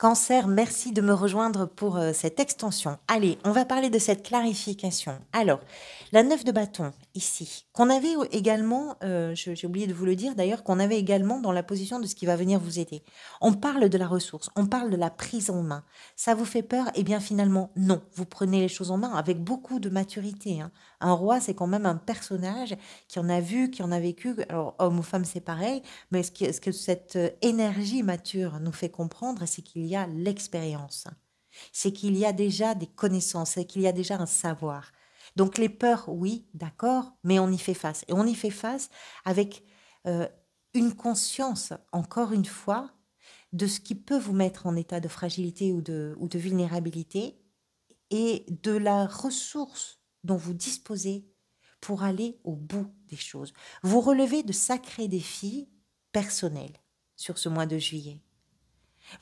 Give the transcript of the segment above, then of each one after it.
Cancer, merci de me rejoindre pour cette extension. Allez, on va parler de cette clarification. Alors, la 9 de bâton, ici, qu'on avait également, j'ai oublié de vous le dire d'ailleurs, qu'on avait également dans la position de ce qui va venir vous aider. On parle de la ressource, on parle de la prise en main. Ça vous fait peur? Eh bien finalement, non. Vous prenez les choses en main avec beaucoup de maturité, hein. Un roi, c'est quand même un personnage qui en a vu, qui en a vécu. Alors, homme ou femme, c'est pareil. Mais ce que cette énergie mature nous fait comprendre, c'est qu'il y a l'expérience, c'est qu'il y a déjà des connaissances, c'est qu'il y a déjà un savoir. Donc les peurs, oui, d'accord, mais on y fait face. Et on y fait face avec euh, une conscience, encore une fois, de ce qui peut vous mettre en état de fragilité ou de vulnérabilité et de la ressource dont vous disposez pour aller au bout des choses. Vous relevez de sacrés défis personnels sur ce mois de juillet.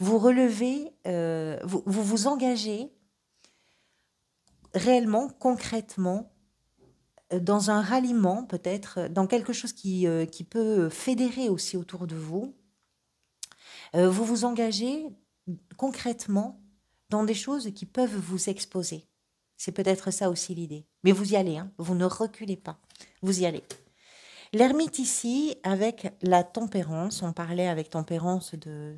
Vous relevez, vous vous engagez réellement, concrètement, dans un ralliement peut-être, dans quelque chose qui peut fédérer aussi autour de vous. Vous vous engagez concrètement dans des choses qui peuvent vous exposer. C'est peut-être ça aussi l'idée. Mais vous y allez, hein, vous ne reculez pas. Vous y allez. L'ermite ici, avec la tempérance, on parlait avec tempérance de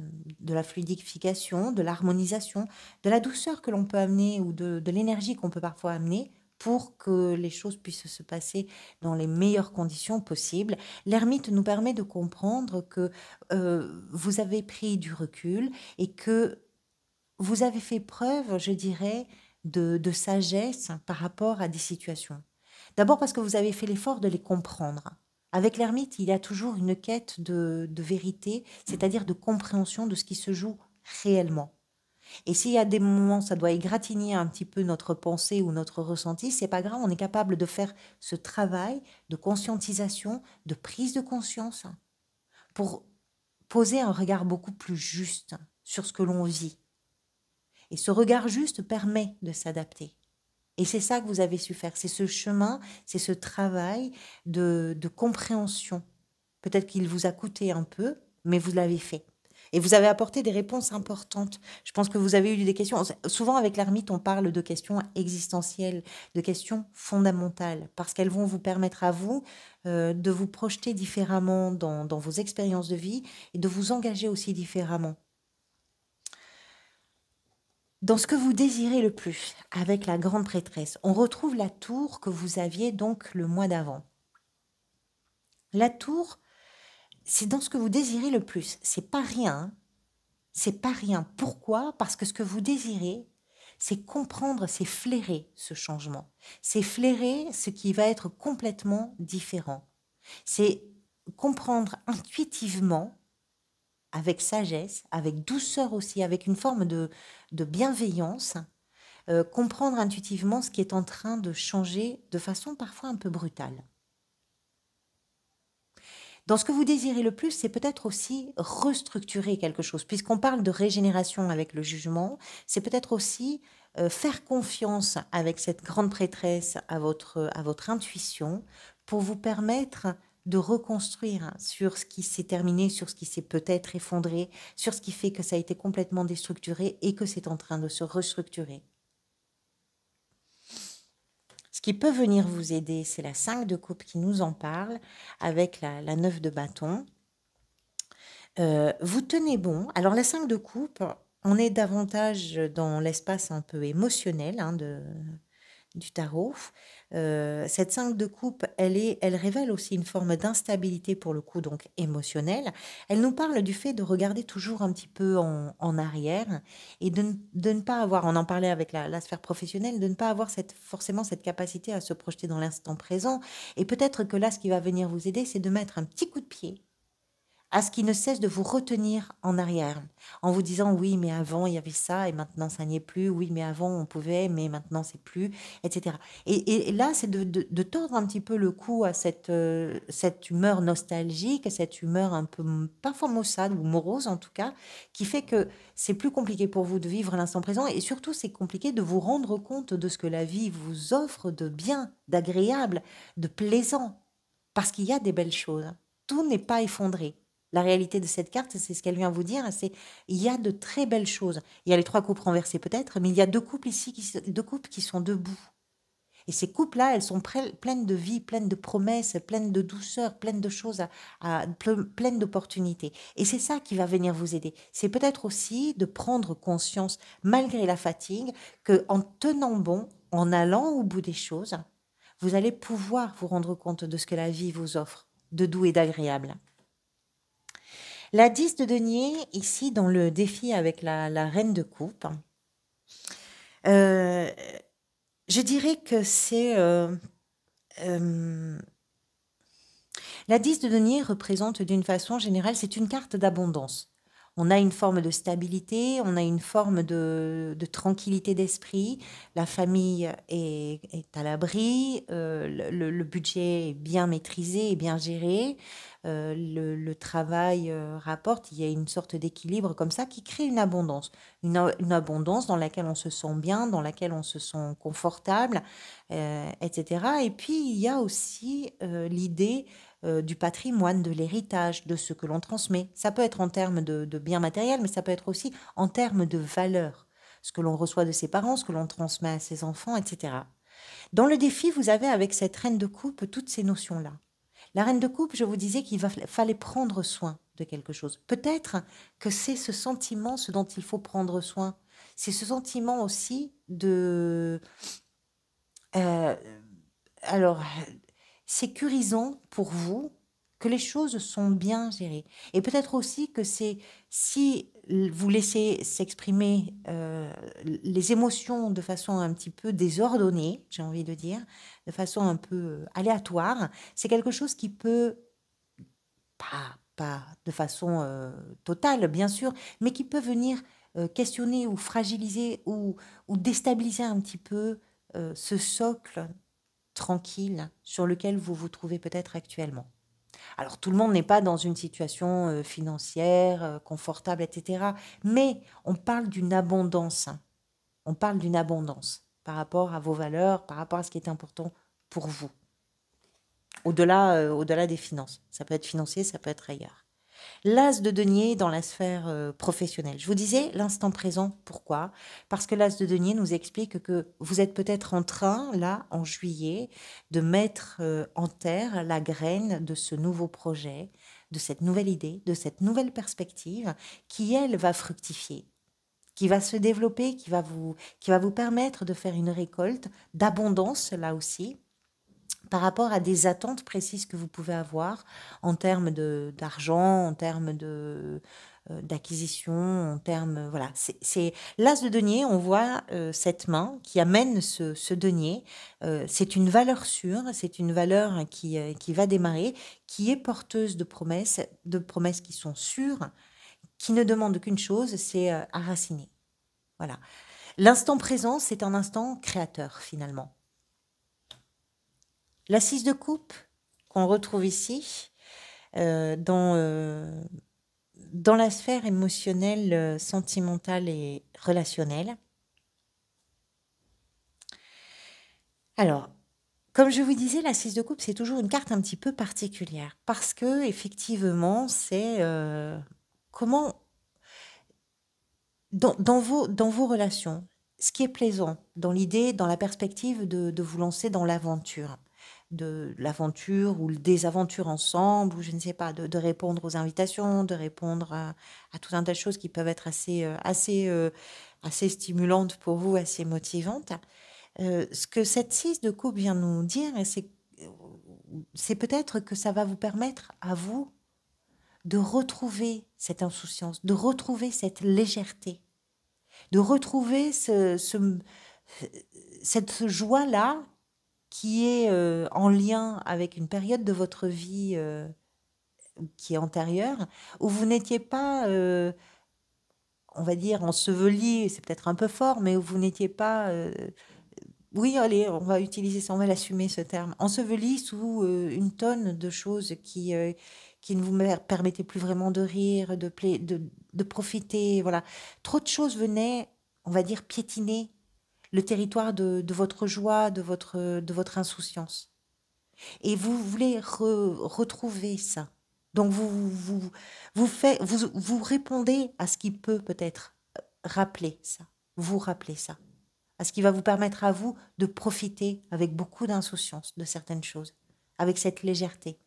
la fluidification, de l'harmonisation, de la douceur que l'on peut amener ou de l'énergie qu'on peut parfois amener pour que les choses puissent se passer dans les meilleures conditions possibles. L'ermite nous permet de comprendre que vous avez pris du recul et que vous avez fait preuve, je dirais, de sagesse par rapport à des situations. D'abord parce que vous avez fait l'effort de les comprendre. Avec l'ermite, il y a toujours une quête de vérité, c'est-à-dire de compréhension de ce qui se joue réellement. Et s'il y a des moments, ça doit égratigner un petit peu notre pensée ou notre ressenti, c'est pas grave, on est capable de faire ce travail de conscientisation, de prise de conscience, pour poser un regard beaucoup plus juste sur ce que l'on vit. Et ce regard juste permet de s'adapter. Et c'est ça que vous avez su faire, c'est ce chemin, c'est ce travail de compréhension. Peut-être qu'il vous a coûté un peu, mais vous l'avez fait. Et vous avez apporté des réponses importantes. Je pense que vous avez eu des questions. Souvent avec l'ermite, on parle de questions existentielles, de questions fondamentales, parce qu'elles vont vous permettre à vous de vous projeter différemment dans vos expériences de vie et de vous engager aussi différemment. Dans ce que vous désirez le plus, avec la grande prêtresse, on retrouve la tour que vous aviez donc le mois d'avant. La tour, c'est dans ce que vous désirez le plus. C'est pas rien, hein. C'est pas rien. Pourquoi? Parce que ce que vous désirez, c'est comprendre, c'est flairer ce changement. C'est flairer ce qui va être complètement différent. C'est comprendre intuitivement, avec sagesse, avec douceur aussi, avec une forme de bienveillance, comprendre intuitivement ce qui est en train de changer de façon parfois un peu brutale. Dans ce que vous désirez le plus, c'est peut-être aussi restructurer quelque chose. Puisqu'on parle de régénération avec le jugement, c'est peut-être aussi faire confiance avec cette grande prêtresse à votre intuition pour vous permettre de reconstruire sur ce qui s'est terminé, sur ce qui s'est peut-être effondré, sur ce qui fait que ça a été complètement déstructuré et que c'est en train de se restructurer. Ce qui peut venir vous aider, c'est la 5 de coupe qui nous en parle avec la 9 de bâton. Vous tenez bon. Alors la 5 de coupe, on est davantage dans l'espace un peu émotionnel, hein, du tarot. Cette 5 de coupe, elle révèle aussi une forme d'instabilité pour le coup, donc émotionnelle. Elle nous parle du fait de regarder toujours un petit peu en arrière et de ne pas avoir, on en parlait avec la sphère professionnelle, de ne pas avoir forcément cette capacité à se projeter dans l'instant présent. Et peut-être que là, ce qui va venir vous aider, c'est de mettre un petit coup de pied à ce qui ne cesse de vous retenir en arrière, en vous disant oui, mais avant il y avait ça et maintenant ça n'y est plus, oui, mais avant on pouvait, mais maintenant c'est plus, etc. Et là, c'est de tordre un petit peu le cou à cette humeur nostalgique, cette humeur un peu parfois maussade ou morose en tout cas, qui fait que c'est plus compliqué pour vous de vivre l'instant présent et surtout c'est compliqué de vous rendre compte de ce que la vie vous offre de bien, d'agréable, de plaisant, parce qu'il y a des belles choses. Tout n'est pas effondré. La réalité de cette carte, c'est ce qu'elle vient vous dire, c'est il y a de très belles choses. Il y a les 3 coupes renversées peut-être, mais il y a 2 couples ici, 2 couples qui sont debout. Et ces couples-là, elles sont pleines de vie, pleines de promesses, pleines de douceur, pleines de choses, pleines d'opportunités. Et c'est ça qui va venir vous aider. C'est peut-être aussi de prendre conscience, malgré la fatigue, que en tenant bon, en allant au bout des choses, vous allez pouvoir vous rendre compte de ce que la vie vous offre, de doux et d'agréable. La 10 de denier, ici, dans le défi avec la reine de coupe, je dirais que c'est... la 10 de denier représente d'une façon générale, c'est une carte d'abondance. On a une forme de stabilité, on a une forme de tranquillité d'esprit, la famille est à l'abri, le budget est bien maîtrisé et bien géré, le travail rapporte, il y a une sorte d'équilibre comme ça qui crée une abondance. Une abondance dans laquelle on se sent bien, dans laquelle on se sent confortable, etc. Et puis il y a aussi l'idée du patrimoine, de l'héritage, de ce que l'on transmet. Ça peut être en termes de biens matériels, mais ça peut être aussi en termes de valeurs, ce que l'on reçoit de ses parents, ce que l'on transmet à ses enfants, etc. Dans le défi, vous avez avec cette reine de coupe toutes ces notions-là. La reine de coupe, je vous disais fallait prendre soin de quelque chose. Peut-être que c'est ce sentiment, ce dont il faut prendre soin. C'est ce sentiment aussi de... euh, alors, sécurisant pour vous que les choses sont bien gérées. Et peut-être aussi que c'est si vous laissez s'exprimer les émotions de façon un petit peu désordonnée, j'ai envie de dire, de façon un peu aléatoire, c'est quelque chose qui peut, pas de façon totale bien sûr, mais qui peut venir questionner ou fragiliser ou déstabiliser un petit peu ce socle tranquille sur lequel vous vous trouvez peut-être actuellement. Alors tout le monde n'est pas dans une situation financière, confortable, etc. Mais on parle d'une abondance. On parle d'une abondance par rapport à vos valeurs, par rapport à ce qui est important pour vous. Au-delà des finances. Ça peut être financier, ça peut être ailleurs. L'as de denier dans la sphère professionnelle. Je vous disais l'instant présent, pourquoi? Parce que l'as de denier nous explique que vous êtes peut-être en train, là, en juillet, de mettre en terre la graine de ce nouveau projet, de cette nouvelle idée, de cette nouvelle perspective qui, elle, va fructifier, qui va se développer, qui va vous permettre de faire une récolte d'abondance, là aussi, par rapport à des attentes précises que vous pouvez avoir en termes d'argent, en termes d'acquisition, en termes voilà, c'est l'as de denier. On voit cette main qui amène ce denier. C'est une valeur sûre, c'est une valeur qui va démarrer, qui est porteuse de promesses qui sont sûres, qui ne demandent qu'une chose, c'est enraciner. Voilà. L'instant présent, c'est un instant créateur finalement. La 6 de coupe qu'on retrouve ici, dans la sphère émotionnelle, sentimentale et relationnelle. Alors, comme je vous disais, la 6 de coupe, c'est toujours une carte un petit peu particulière parce que effectivement, c'est comment dans vos relations, ce qui est plaisant, dans l'idée, dans la perspective de vous lancer dans l'aventure, de l'aventure ou des aventures ensemble, ou je ne sais pas, de répondre aux invitations, de répondre à tout un tas de choses qui peuvent être assez stimulantes pour vous, assez motivantes. Ce que cette 6 de coupe vient nous dire, c'est peut-être que ça va vous permettre à vous de retrouver cette insouciance, de retrouver cette légèreté, de retrouver cette joie-là qui est en lien avec une période de votre vie qui est antérieure, où vous n'étiez pas, on va dire, enseveli, c'est peut-être un peu fort, mais où vous n'étiez pas, oui, allez, on va utiliser ça, on va l'assumer ce terme, enseveli sous une tonne de choses qui ne vous permettaient plus vraiment de rire, de profiter, voilà. Trop de choses venaient, on va dire, piétiner le territoire de votre joie, de votre insouciance. Et vous voulez retrouver ça. Donc vous répondez à ce qui peut peut-être rappeler ça, vous rappeler ça, à ce qui va vous permettre à vous de profiter avec beaucoup d'insouciance de certaines choses, avec cette légèreté.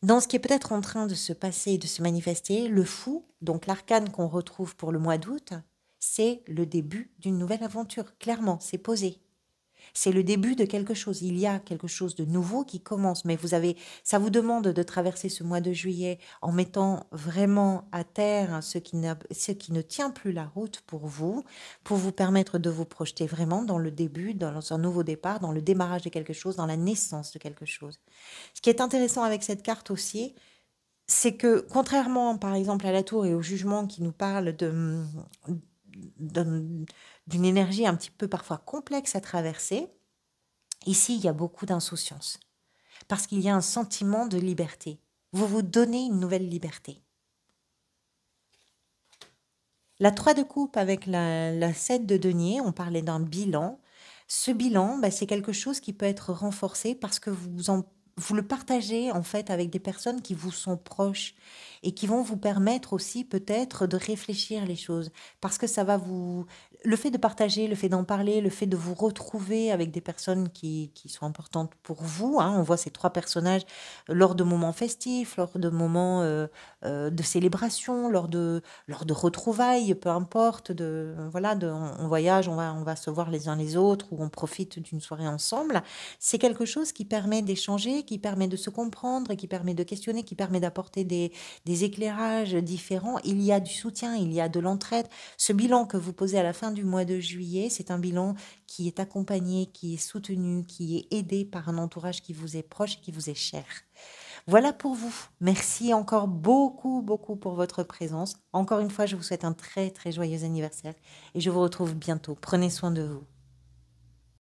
Dans ce qui est peut-être en train de se passer et de se manifester, le fou, donc l'arcane qu'on retrouve pour le mois d'août, c'est le début d'une nouvelle aventure. Clairement, c'est posé. C'est le début de quelque chose. Il y a quelque chose de nouveau qui commence. Mais ça vous demande de traverser ce mois de juillet en mettant vraiment à terre ce qui ne tient plus la route pour vous permettre de vous projeter vraiment dans le début, dans un nouveau départ, dans le démarrage de quelque chose, dans la naissance de quelque chose. Ce qui est intéressant avec cette carte aussi, c'est que contrairement par exemple à la tour et au jugement qui nous parlent d'une énergie un petit peu parfois complexe à traverser, ici il y a beaucoup d'insouciance parce qu'il y a un sentiment de liberté. Vous vous donnez une nouvelle liberté. La 3 de coupe avec la 7 de denier, on parlait d'un bilan. Ce bilan, c'est quelque chose qui peut être renforcé parce que vous le partagez en fait avec des personnes qui vous sont proches et qui vont vous permettre aussi peut-être de réfléchir les choses. Parce que ça va vous... Le fait de partager, le fait d'en parler, le fait de vous retrouver avec des personnes qui sont importantes pour vous, hein, on voit ces trois personnages lors de moments festifs, lors de moments de célébration, lors de retrouvailles, peu importe, on voyage, on va se voir les uns les autres ou on profite d'une soirée ensemble. C'est quelque chose qui permet d'échanger, qui permet de se comprendre, qui permet de questionner, qui permet d'apporter des éclairages différents. Il y a du soutien, il y a de l'entraide. Ce bilan que vous posez à la fin du mois de juillet, c'est un bilan qui est accompagné, qui est soutenu, qui est aidé par un entourage qui vous est proche, qui vous est cher. Voilà pour vous. Merci encore beaucoup, beaucoup pour votre présence. Encore une fois, je vous souhaite un très, très joyeux anniversaire et je vous retrouve bientôt. Prenez soin de vous.